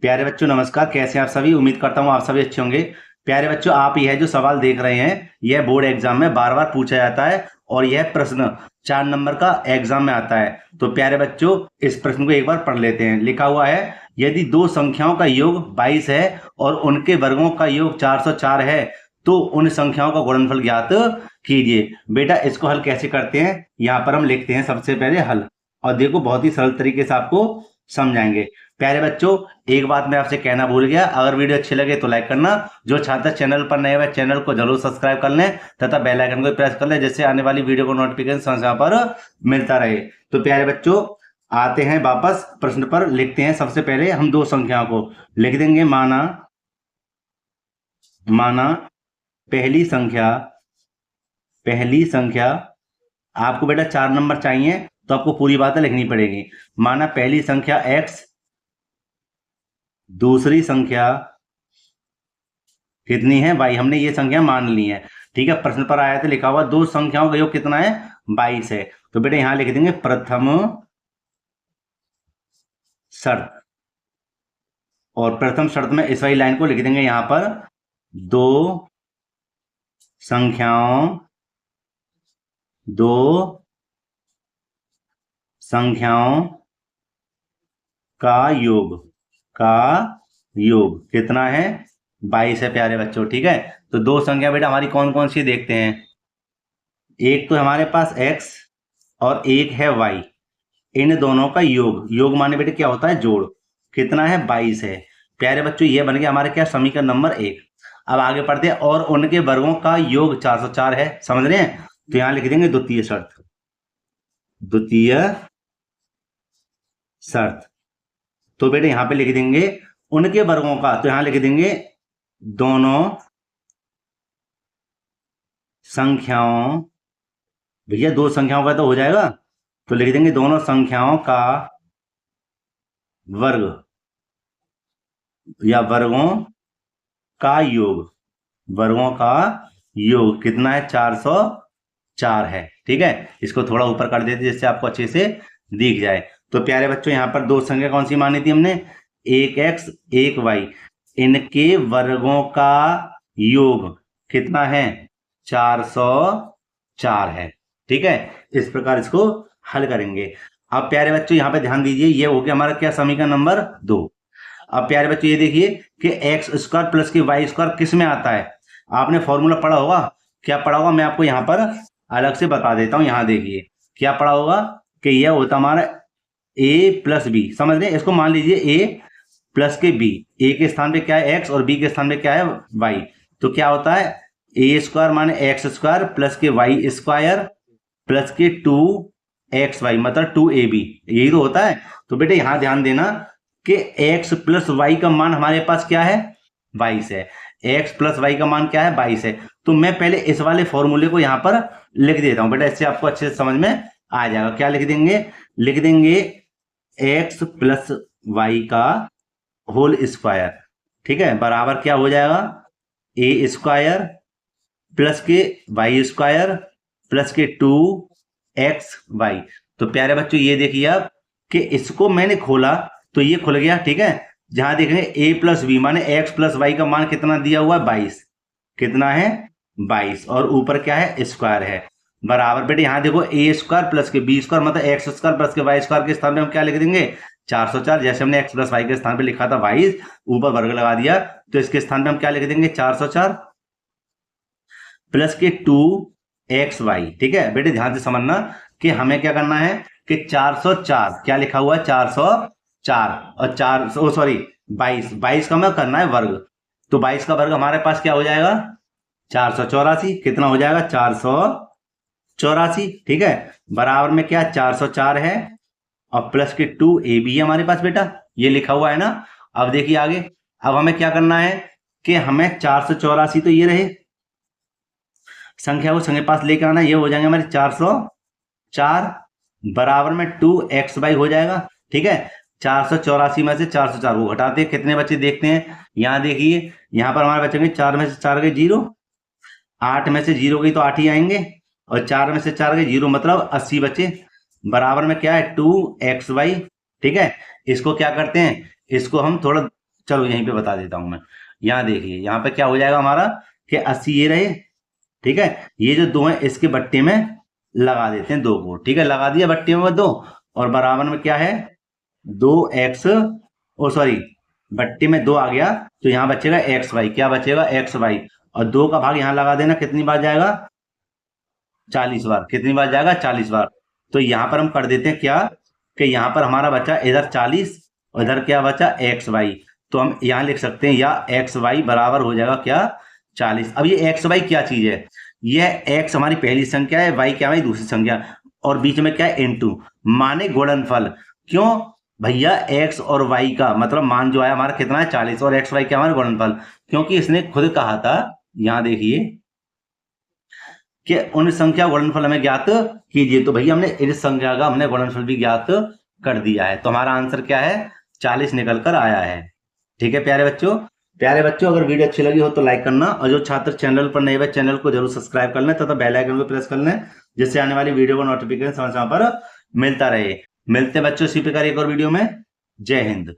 प्यारे बच्चों नमस्कार। कैसे हैं आप सभी? उम्मीद करता हूँ आप सभी अच्छे होंगे। प्यारे बच्चों, आप यह जो सवाल देख रहे हैं यह बोर्ड एग्जाम में बार बार पूछा जाता है और यह प्रश्न 4 नंबर का एग्जाम में आता है। तो प्यारे बच्चों, इस प्रश्न को एक बार पढ़ लेते हैं। लिखा हुआ है, यदि दो संख्याओं का योग 22 है और उनके वर्गों का योग 404 है तो उन संख्याओं का गुणनफल ज्ञात कीजिए। बेटा, इसको हल कैसे करते हैं? यहाँ पर हम लिखते हैं सबसे पहले हल, और देखो बहुत ही सरल तरीके से आपको समझाएंगे। प्यारे बच्चों, एक बात मैं आपसे कहना भूल गया, अगर वीडियो अच्छी लगे तो लाइक करना। जो छात्र चैनल पर नए हुए चैनल को जरूर सब्सक्राइब कर लें तथा बेल आइकन को प्रेस कर लें, जिससे आने वाली वीडियो को नोटिफिकेशन समय पर मिलता रहे। तो प्यारे बच्चों, आते हैं वापस प्रश्न पर। लिखते हैं सबसे पहले हम दो संख्याओं को लिख देंगे। माना पहली संख्या आपको बेटा 4 नंबर चाहिए तो आपको पूरी बातें लिखनी पड़ेगी। माना पहली संख्या x, दूसरी संख्या कितनी है? y। हमने ये संख्या मान ली है, ठीक है। प्रश्न पर आया था, लिखा हुआ दो संख्याओं का योग कितना है? 22 है। तो बेटा यहां लिख देंगे प्रथम शर्त, और प्रथम शर्त में इस वाली लाइन को लिख देंगे यहां पर, दो संख्याओं का योग कितना है? 22 है प्यारे बच्चों, ठीक है। तो दो संख्या बेटा हमारी कौन कौन सी देखते हैं। एक तो हमारे पास x और एक है y। इन दोनों का योग माने बेटे क्या होता है? जोड़। कितना है? 22 है प्यारे बच्चों। ये बन गया हमारे क्या? समीकरण नंबर 1। अब आगे पढ़ते हैं। और उनके वर्गों का योग 404 है, समझ रहे हैं? तो यहां लिख देंगे द्वितीय शर्त। तो बेटे यहां पे लिख देंगे उनके वर्गों का, तो यहां लिख देंगे दोनों संख्याओं। भैया दो संख्याओं का तो हो जाएगा, तो लिख देंगे दोनों संख्याओं का वर्ग या वर्गों का योग कितना है? 404 है, ठीक है। इसको थोड़ा ऊपर कर देते जिससे आपको अच्छे से दिख जाए। तो प्यारे बच्चों, यहाँ पर दो संख्या कौन सी मानी थी हमने? एक x एक y। इनके वर्गों का योग कितना है? 404 है, ठीक है। इस प्रकार इसको हल करेंगे। अब प्यारे बच्चों यहाँ पे ध्यान दीजिए, ये हो गया हमारा क्या? समीकरण नंबर 2। अब प्यारे बच्चों ये देखिए कि एक्स स्क्वायर प्लस की वाई स्क्वायर किस में आता है? आपने फॉर्मूला पढ़ा होगा। क्या पढ़ा होगा? मैं आपको यहाँ पर अलग से बता देता हूँ। यहाँ देखिए क्या पढ़ा होगा कि यह होता हमारा a प्लस बी। समझ रहे हैं? इसको मान लीजिए a प्लस के b। a के स्थान पे क्या है? x और b के स्थान पे क्या है? y। तो क्या होता है? a स्क्वायर माने एक्स स्क्वायर प्लस के वाई स्क्वायर प्लस के 2xy, मतलब 2ab। यही तो होता है। तो बेटे यहां ध्यान देना कि x प्लस वाई का मान हमारे पास क्या है? 22 है। x प्लस वाई का मान क्या है? 22 है। तो मैं पहले इस वाले फॉर्मूले को यहां पर लिख देता हूं बेटा, इससे आपको अच्छे से समझ में आ जाएगा। क्या लिख देंगे? लिख देंगे x प्लस वाई का होल स्क्वायर, ठीक है, बराबर क्या हो जाएगा? a स्क्वायर प्लस के वाई स्क्वायर प्लस के 2xy। तो प्यारे बच्चों ये देखिए आप कि इसको मैंने खोला तो ये खुल गया, ठीक है। जहां देखेंगे a प्लस बी माने x प्लस वाई का मान कितना दिया हुआ है? 22। कितना है? 22। और ऊपर क्या है? स्क्वायर है, बराबर। बेटे यहां देखो a स्क्वायर प्लस के बी स्क्वायर मतलब x स्क्वायर प्लस के वाई स्क्वायर के स्थान पे हम क्या लिख देंगे? 404। जैसे हमने x प्लस वाई के स्थान पे लिखा था 22, ऊपर वर्ग लगा दिया, तो इसके स्थान पे हम क्या लिख देंगे? 404 प्लस के 2xy, ठीक है। बेटे ध्यान से समझना कि हमें क्या करना है कि 404 क्या लिखा हुआ है? 404 और 22 का हमें करना है वर्ग। तो 22 का वर्ग हमारे पास क्या हो जाएगा? 484। कितना हो जाएगा? 484, ठीक है। बराबर में क्या? 404 है और प्लस के 2ab है हमारे पास बेटा, ये लिखा हुआ है ना। अब देखिए आगे, अब हमें क्या करना है कि हमें 484 तो ये रहे, संख्या को संख्या पास लेकर आना, ये हो जाएंगे हमारे 404 बराबर में 2xy हो जाएगा, ठीक है। 484 में से 404 को घटाते हैं, कितने बच्चे देखते हैं? यहाँ देखिए, यहाँ पर हमारे बचेंगे 4 में से 4 गए 0, 8 में से 0 गई तो 8 ही आएंगे, और 4 में से 4 गए 0 मतलब 80 बचे। बराबर में क्या है? 2xy, ठीक है। इसको क्या करते हैं? इसको हम थोड़ा चलो यहीं पे बता देता हूं मैं। यहाँ देखिए, यहाँ पे क्या हो जाएगा हमारा कि 80 ये रहे, ठीक है। ये जो 2 है इसके बट्टे में लगा देते हैं 2 को, ठीक है। लगा दिया बट्टे में 2, और बराबर में क्या है 2x, ओ सॉरी बट्टे में 2 आ गया, तो यहाँ बचेगा एक्स वाई। क्या बचेगा एक्स वाई, और 2 का भाग यहाँ लगा देना, कितनी बार जाएगा 40 बार। कितनी बार जाएगा 40 बार। तो यहाँ पर हम कर देते हैं क्या कि यहाँ पर हमारा बचा इधर 40 और इधर क्या बचा एक्स वाई। तो हम यहाँ लिख सकते हैं या एक्स वाई बराबर हो जाएगा क्या 40। अब ये एक्स वाई क्या चीज है, यह एक्स हमारी पहली संख्या है, वाई क्या है दूसरी संख्या, और बीच में क्या है इनटू, माने गुणनफल। क्यों भैया एक्स और वाई का मतलब मान जो है हमारा कितना है 40, और एक्स वाई क्या हमारा गुणनफल, क्योंकि इसने खुद कहा था, यहां देखिए कि उन संख्या गुणनफल हमें ज्ञात कीजिए। तो भैया हमने इस संख्या का हमने गुणनफल भी ज्ञात कर दिया है। तो हमारा आंसर क्या है 40 निकल कर आया है। ठीक है प्यारे बच्चों, अगर वीडियो अच्छी लगी हो तो लाइक करना, और जो छात्र चैनल पर नए हुए चैनल को जरूर सब्सक्राइब कर लें तथा बेल आइकन को प्रेस कर लें, जिससे आने वाली वीडियो का नोटिफिकेशन समय समय पर मिलता रहे। मिलते हैं बच्चों इसी प्रकार एक और वीडियो में। जय हिंद।